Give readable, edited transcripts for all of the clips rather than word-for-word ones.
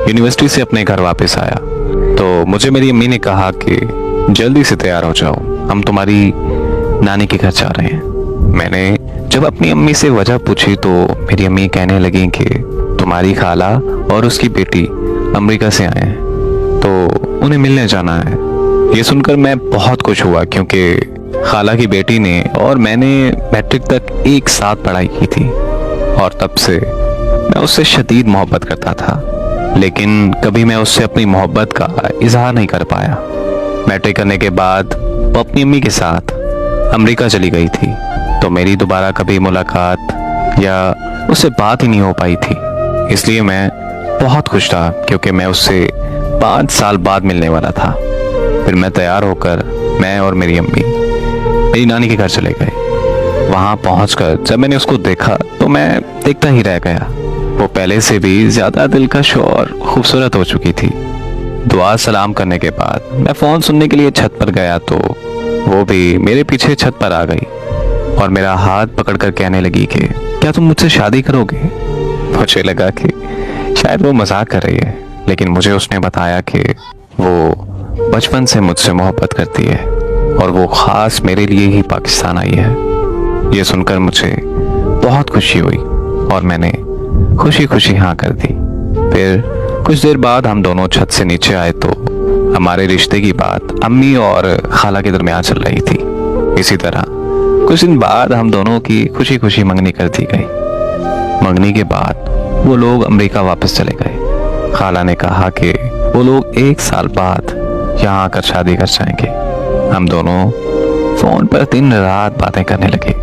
University से अपने घर वापस आया तो मुझे मेरी अम्मी ने कहा कि जल्दी से तैयार हो जाओ, हम तुम्हारी नानी के घर जा रहे हैं। मैंने जब अपनी अम्मी से वजह पूछी तो मेरी अम्मी कहने लगी कि तुम्हारी खाला और उसकी बेटी अमेरिका से आए हैं तो उन्हें मिलने जाना है। ये सुनकर मैं बहुत खुश हुआ क्योंकि खाला की बेटी ने और मैंने मैट्रिक तक एक साथ पढ़ाई की थी और तब से मैं उससे शदीद मोहब्बत करता था, लेकिन कभी मैं उससे अपनी मोहब्बत का इजहार नहीं कर पाया। मैट्रिक करने के बाद वो अपनी अम्मी के साथ अमेरिका चली गई थी तो मेरी दोबारा कभी मुलाकात या उससे बात ही नहीं हो पाई थी। इसलिए मैं बहुत खुश था क्योंकि मैं उससे 5 साल बाद मिलने वाला था। फिर मैं तैयार होकर मैं और मेरी अम्मी मेरी नानी के घर चले गए। वहाँ पहुँचकर जब मैंने उसको देखा तो मैं देखता ही रह गया। वो पहले से भी ज़्यादा दिलकश और खूबसूरत हो चुकी थी। दुआ सलाम करने के बाद मैं फ़ोन सुनने के लिए छत पर गया तो वो भी मेरे पीछे छत पर आ गई और मेरा हाथ पकड़कर कहने लगी कि क्या तुम मुझसे शादी करोगे। मुझे लगा कि शायद वो मजाक कर रही है, लेकिन मुझे उसने बताया कि वो बचपन से मुझसे मोहब्बत करती है और वो ख़ास मेरे लिए ही पाकिस्तान आई है। ये सुनकर मुझे बहुत खुशी हुई और मैंने खुशी खुशी हाँ कर दी। फिर कुछ देर बाद हम दोनों छत से नीचे आए तो हमारे रिश्ते की बात अम्मी और खाला के दरमियान चल रही थी। इसी तरह कुछ दिन बाद हम दोनों की खुशी खुशी मंगनी कर दी गई। मंगनी के बाद वो लोग अमेरिका वापस चले गए। खाला ने कहा कि वो लोग 1 साल बाद यहाँ आकर शादी कर जाएंगे। हम दोनों फोन पर दिन रात बातें करने लगे।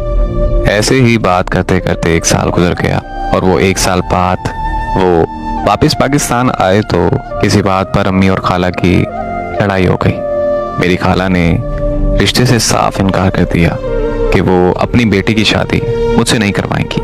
ऐसे ही बात करते करते 1 साल गुजर गया और वो 1 साल बाद वो वापस पाकिस्तान आए तो किसी बात पर अम्मी और खाला की लड़ाई हो गई। मेरी खाला ने रिश्ते से साफ इनकार कर दिया कि वो अपनी बेटी की शादी मुझसे नहीं करवाएंगी।